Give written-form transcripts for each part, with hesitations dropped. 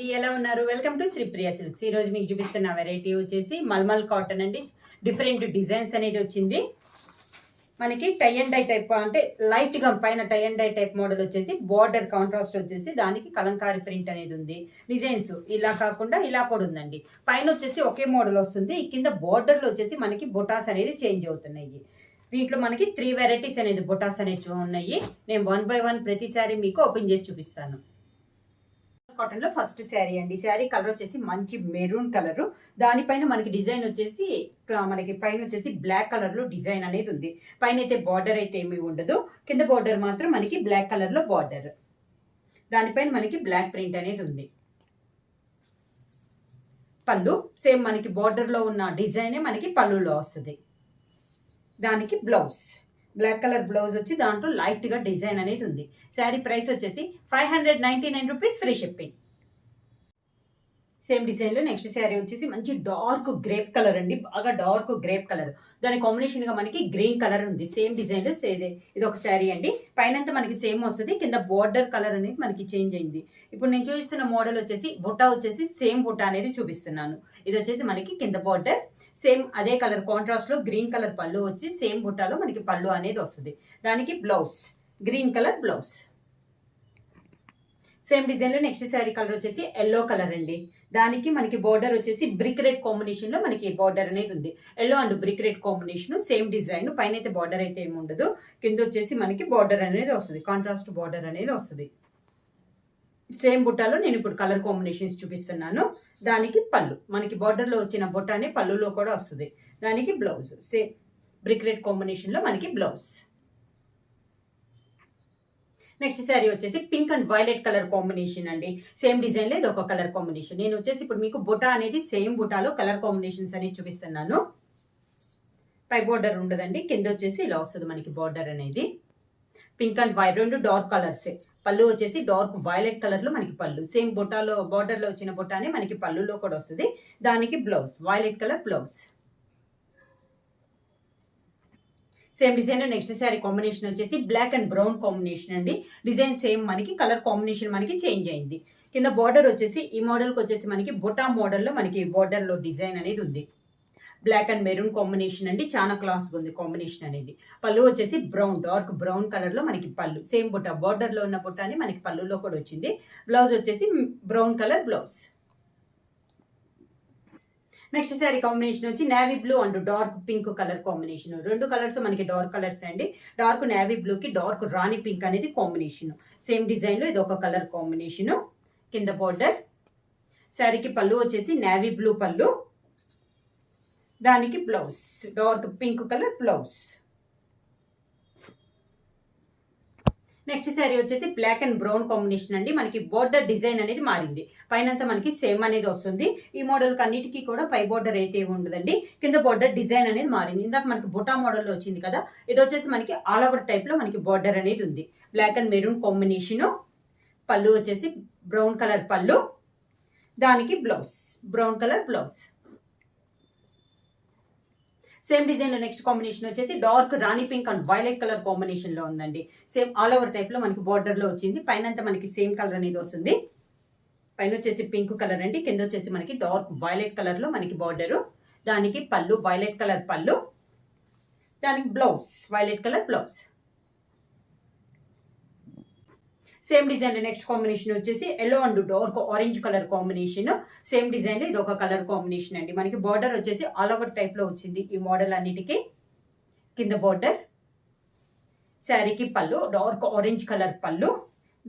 ఎలా ఉన్నారు? Welcome to Sripriya silks. ఈ రోజు మీకు చూపిస్తున్న వెరైటీ వచ్చేసి మల్మల్ కాటన్ అండి. డిఫరెంట్ డిజైన్స్ అనేది వచ్చింది. మనకి టై అండ్ డై టైప్ అంటే లైట్ గా పైన tie and dye type model వచ్చేసి బార్డర్ కాంట్రాస్ట్ వచ్చేసి దానికి కలంకారీ ప్రింట్ అనేది ఉంది. డిజైన్స్ ఇలా కాకుండా ఇలా కూడా ఉందండి. పైన వచ్చేసి ఒకే మోడల్ వస్తుంది. కింద బార్డర్ లో వచ్చేసి మనకి బొటాస్ అనేది చేంజ్ అవుతున్నాయి. దీంట్లో మనకి 3 వెరైటీస్ అనేది బొటాస్ అనేవి ఉన్నాయి. నేను 1 by 1 ప్రతి సారీ మీకు ఓపెన్ చేసి చూపిస్తాను. కాటన్ లో ఫస్ట్ శారీ అండి. శారీ కలర్ వచ్చేసి మంచి మెరూన్ కలర్. దానిపైన మనకి డిజైన్ వచ్చేసి మనకి పైన వచ్చేసి బ్లాక్ కలర్ లో డిజైన్ అనేది ఉంది. పైన అయితే బార్డర్ అయితే ఏమీ ఉండదు. కింద బార్డర్ మాత్రం మనకి బ్లాక్ కలర్ లో బార్డర్. దానిపైన మనకి బ్లాక్ ప్రింట్ అనేది ఉంది. పళ్ళు సేమ్ మనకి బార్డర్ లో ఉన్న డిజైనే మనకి పళ్ళులో వస్తుంది. దానికి బ్లౌజ్ బ్లాక్ కలర్ బ్లౌజ్ వచ్చి దాంట్లో లైట్ గా డిజైన్ అనేది ఉంది. శారీ ప్రైస్ వచ్చేసి 599 rupees, free shipping. Same design లో నెక్స్ట్ శారీ వచ్చేసి మంచి డార్క్ గ్రేప్ కలర్ అండి. బాగా డార్క్ గ్రేప్ కలర్. దాని కాంబినేషన్ గా మనకి గ్రీన్ కలర్ ఉంది. సేమ్ డిజైన్ లో ఇది ఒక శారీ అండి. పైన మనకి సేమ్ వస్తుంది. కింద బార్డర్ కలర్ అనేది మనకి చేంజ్ అయింది. ఇప్పుడు నేను చూపిస్తున్న మోడల్ వచ్చేసి బుట్ట వచ్చేసి సేమ్ బుట్ట అనేది చూపిస్తున్నాను. ఇది వచ్చేసి మనకి కింద బార్డర్ సేమ్ అదే కలర్ కాంట్రాస్ట్ లో గ్రీన్ కలర్ పళ్ళు వచ్చి సేమ్ బుట్టాలో మనకి పళ్ళు అనేది వస్తుంది. దానికి blouse green colour blouse. Same design లో నెక్స్ట్ శారీ కలర్ వచ్చేసి ఎల్లో కలర్ అండి. దానికి మనకి బార్డర్ వచ్చేసి బ్రిక్ రెడ్ కాంబినేషన్ లో మనకి బార్డర్ అనేది ఉంది. Yellow and brick red combination same design. పైన అయితే బార్డర్ అయితే ఏమి ఉండదు. కింద వచ్చేసి మనకి బార్డర్ అనేది వస్తుంది. కాంట్రాస్ట్ బార్డర్ అనేది వస్తుంది. సేమ్ బుట్టాలో నేను ఇప్పుడు కలర్ కాంబినేషన్స్ చూపిస్తున్నాను. దానికి పళ్ళు మనకి బార్డర్ లో వచ్చిన బుట్టానే పళ్ళులో కూడా వస్తుంది. దానికి blouse same brick red combination లో మనకి బ్లౌజ్. నెక్స్ట్ శారీ వచ్చేసి pink and violet colour combination అండి. సేమ్ డిజైన్ లో ఇది ఒక కలర్ కాంబినేషన్. నేను వచ్చేసి ఇప్పుడు మీకు బుటా అనేది సేమ్ బుటాలో కలర్ కాంబినేషన్స్ అనేది చూపిస్తున్నాను. పై బార్డర్ ఉండదండి. కింద వచ్చేసి ఇలా వస్తుంది మనకి బార్డర్ అనేది. పింక్ అండ్ వైట్ రెండు డార్క్ కలర్స్. పళ్ళు వచ్చేసి డార్క్ వైలెట్ కలర్ లో మనకి పళ్ళు. సేమ్ బొటాలో బార్డర్ లో వచ్చిన బొటానే మనకి పళ్ళులో కూడా వస్తుంది. దానికి blouse violet colour blouse. Same design లో నెక్స్ట్ శారీ కాంబినేషన్ వచ్చేసి బ్లాక్ అండ్ బ్రౌన్ కాంబినేషన్ అండి. డిజైన్ సేమ్ మనకి కలర్ కాంబినేషన్ మనకి చేంజ్ అయింది. కింద బార్డర్ వచ్చేసి ఈ మోడల్ కి వచ్చేసి మనకి బొటా మోడల్ లో మనకి బార్డర్ లో డిజైన్ అనేది ఉంది. బ్లాక్ అండ్ మెరూన్ కాంబినేషన్ అండి. చాలా క్లాస్ ఉంది కాంబినేషన్ అనేది. పళ్ళు వచ్చేసి బ్రౌన్ డార్క్ బ్రౌన్ కలర్ లో మనకి పళ్ళు. సేమ్ బుట్ట బార్డర్ లో ఉన్న బుట్ట అని మనకి పళ్ళులో కూడా వచ్చింది. బ్లౌజ్ వచ్చేసి brown colour blouse. Next sari combination వచ్చి navy blue and dark pink colour combination. రెండు కలర్స్ మనకి డార్క్ కలర్స్ అండి. డార్క్ నేవీ బ్లూ కి డార్క్ రాణి పింక్ అనేది కాంబినేషన్. సేమ్ డిజైన్ లో ఇది ఒక కలర్ కాంబినేషన్. కింద బార్డర్. శారీకి పళ్ళు వచ్చేసి నేవీ బ్లూ పళ్ళు. దానికి blouse dark pink colour blouse. Next sari వచ్చేసి బ్లాక్ అండ్ బ్రౌన్ కాంబినేషన్ అండి. మనకి బోర్డర్ డిజైన్ అనేది మారింది. పైనంతా మనకి సేమ్ అనేది వస్తుంది. ఈ మోడల్ అన్నిటికీ కూడా పై బోర్డర్ అయితే ఉండదండి. కింద బోర్డర్ డిజైన్ అనేది మారింది. ఇందాక మనకి బుటా మోడల్ లో వచ్చింది కదా, ఇది వచ్చేసి మనకి ఆల్ ఓవర్ టైప్ లో మనకి బోర్డర్ అనేది ఉంది. Black and maroon combination. పళ్ళు వచ్చేసి బ్రౌన్ కలర్ పళ్ళు. దానికి blouse brown colour blouse. Same design లో నెక్స్ట్ కాంబినేషన్ వచ్చేసి dark Rani pink and violet colour combination లో ఉందండి. సేమ్ ఆల్ ఓవర్ టైప్ లో మనకి బార్డర్ లో వచ్చింది. పైన మనకి సేమ్ కలర్ అనేది వస్తుంది. పైన వచ్చేసి పింక్ కలర్ అండి. కింద వచ్చేసి మనకి డార్క్ వైలెట్ కలర్ లో మనకి బార్డర్. దానికి పళ్ళు వైలెట్ కలర్ పళ్ళు. దానికి blouse violet colour blouse. Same design next combination వచ్చేసి yellow and dark orange colour combination. Same design లో ఇది ఒక కలర్ కాంబినేషన్ అండి. మనకి బార్డర్ వచ్చేసి ఆల్ ఓవర్ టైప్ లో వచ్చింది ఈ మోడల్ అన్నిటికీ. కింద బార్డర్. శారీకి పళ్ళు డార్క్ ఆరెంజ్ కలర్ పళ్ళు.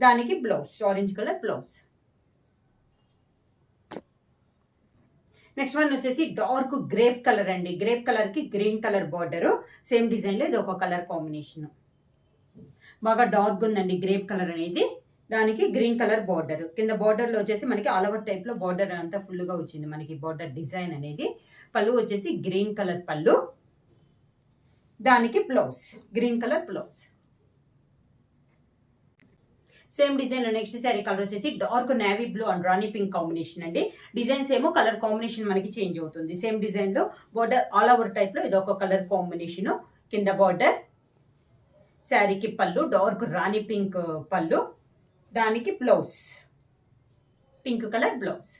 దానికి blouse orange colour blouse. Next one వచ్చేసి డార్క్ గ్రేప్ కలర్ అండి. గ్రేప్ కలర్ కి green colour border. Same design లో ఇది ఒక కలర్ కాంబినేషన్. బాగా డార్క్ ఉందండి గ్రేప్ కలర్ అనేది. దానికి గ్రీన్ కలర్ బార్డర్. కింద బార్డర్ లో వచ్చేసి మనకి ఆల్ ఓవర్ టైప్ లో బార్డర్ అంతా ఫుల్ గా వచ్చింది మనకి బార్డర్ డిజైన్ అనేది. పళ్ళు వచ్చేసి గ్రీన్ కలర్ పళ్ళు. దానికి blouse green colour blouse. Same design లో నెక్స్ట్ శారీ కలర్ వచ్చేసి dark navy blue and Rani pink combination అండి. డిజైన్స్ ఏమో కలర్ కాంబినేషన్ మనకి చేంజ్ అవుతుంది. సేమ్ డిజైన్ లో బార్డర్ ఆల్ ఓవర్ టైప్ లో ఇది ఒక కలర్ కాంబినేషన్. కింద బార్డర్. శారీకి పళ్ళు డార్క్ రాణి పింక్ పళ్ళు. దానికి blouse pink colour blouse.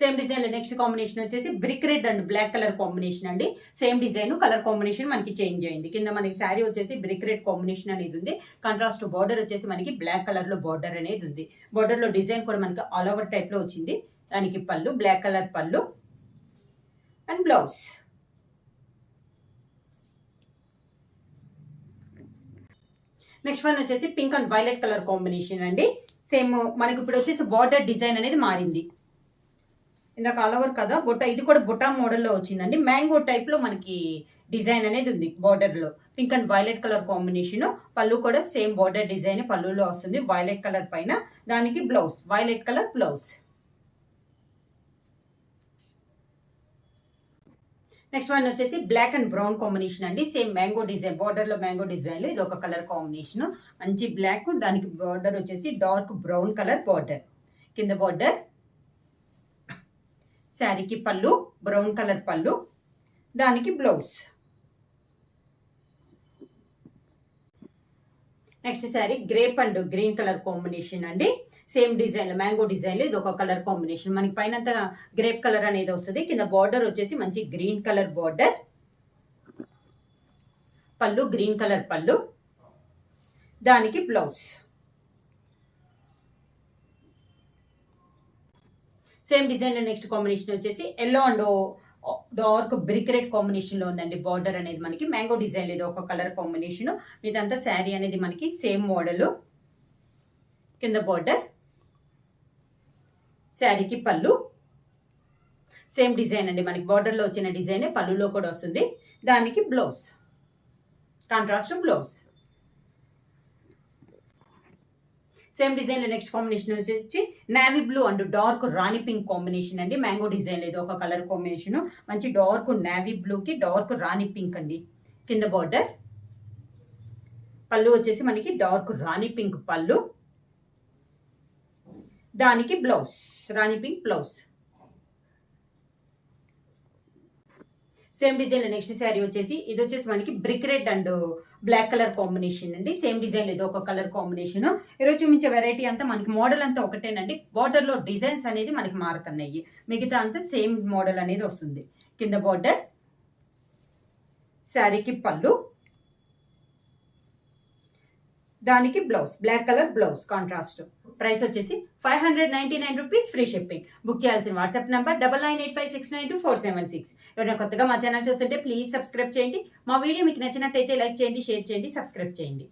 Same design లో నెక్స్ట్ కాంబినేషన్ వచ్చేసి brick red and black colour combination అండి. సేమ్ డిజైన్ కలర్ కాంబినేషన్ మనకి చేంజ్ అయింది. కింద మనకి శారీ వచ్చేసి బ్రిక్ రెడ్ కాంబినేషన్ అనేది ఉంది. కాంట్రాస్ట్ బార్డర్ వచ్చేసి మనకి బ్లాక్ కలర్ లో బార్డర్ అనేది ఉంది. బార్డర్ లో డిజైన్ కూడా మనకి ఆల్ ఓవర్ టైప్ లో వచ్చింది. దానికి పళ్ళు బ్లాక్ కలర్ పళ్ళు అండ్ బ్లౌజ్. నెక్స్ట్ వన్ వచ్చేసి pink and violet colour combination అండి. సేమ్ మనకి ఇప్పుడు వచ్చేసి బార్డర్ డిజైన్ అనేది మారింది. ఇందాక ఆల్ ఓవర్ కదా బుట్ట, ఇది కూడా బుట్టా మోడల్లో వచ్చిందండి. మ్యాంగో టైప్ లో మనకి డిజైన్ అనేది ఉంది బార్డర్ లో. Pink and violet colour combination. పళ్ళు కూడా సేమ్ బార్డర్ డిజైన్ పళ్ళులో వస్తుంది వైలెట్ కలర్ పైన. దానికి blouse violet colour blouse. Next one వచ్చేసి బ్లాక్ అండ్ బ్రౌన్ కాంబినేషన్ అండి. సేమ్ మ్యాంగో డిజైన్ బార్డర్ లో మ్యాంగో డిజైన్ లో ఇది ఒక కలర్ కాంబినేషన్. మంచి బ్లాక్, దానికి బార్డర్ వచ్చేసి డార్క్ బ్రౌన్ కలర్ బార్డర్. కింద బార్డర్, శారీకి పళ్ళు బ్రౌన్ కలర్ పళ్ళు, దానికి blouse. Next sari grape and green colour combination అండి. సేమ్ డిజైన్ మ్యాంగో డిజైన్ లో ఇది ఒక కలర్ కాంబినేషన్. మనకి పైన గ్రేప్ కలర్ అనేది వస్తుంది. కింద బార్డర్ వచ్చేసి మంచి గ్రీన్ కలర్ బార్డర్, పళ్ళు గ్రీన్ కలర్ పళ్ళు, దానికి బ్లౌజ్. సేమ్ డిజైన్ లో నెక్స్ట్ కాంబినేషన్ వచ్చేసి yellow and dark brick red combination లో ఉందండి. బార్డర్ అనేది మనకి మ్యాంగో డిజైన్ ఇది ఒక కలర్ కాంబినేషన్. ఇదంతా శారీ అనేది మనకి సేమ్ మోడల్. కింద బార్డర్, శారీకి పళ్ళు సేమ్ డిజైన్ అండి. మనకి బార్డర్ లో వచ్చిన డిజైన్ పళ్ళులో కూడా వస్తుంది. దానికి blouse contrast blouse. Same design లో నెక్స్ట్ కాంబినేషన్ వచ్చి navy blue and dark Rani pink combination అండి. మ్యాంగో డిజైన్ ఇది ఒక కలర్ కాంబినేషన్. మంచి డార్క్ నావీ బ్లూ కి డార్క్ రాణి పింక్ అండి. కింద బార్డర్, పళ్ళు వచ్చేసి మనకి డార్క్ రాణి పింక్ పళ్ళు, దానికి బ్లౌజ్ రాణి పింక్ బ్లౌజ్. సేమ్ డిజైన్ లో నెక్స్ట్ శారీ వచ్చేసి ఇది వచ్చేసి మనకి brick red and black colour combination అండి. సేమ్ డిజైన్ ఇది ఒక కలర్ కాంబినేషన్. ఈరోజు చూపించే వెరైటీ అంతా మనకి మోడల్ అంతా ఒకటేనండి. బార్డర్ లో డిజైన్స్ అనేది మనకి మారుతున్నాయి. మిగతా అంతా సేమ్ మోడల్ అనేది వస్తుంది. కింద బార్డర్, శారీకి పళ్ళు, దానికి blouse black colour blouse contrast. Price వచ్చేసి 599 రూపీస్, ఫ్రీ షిప్పింగ్. బుక్ చేయాల్సిన వాట్సాప్ నంబర్ 9985692476. ఎవరైనా కొత్తగా మా ఛానల్ చూస్తుంటే ప్లీజ్ సబ్స్క్రైబ్ చేయండి. మా వీడియో మీకు నచ్చినట్టయితే లైక్ చేయండి, షేర్ చేయండి, సబ్స్క్రైబ్ చేయండి.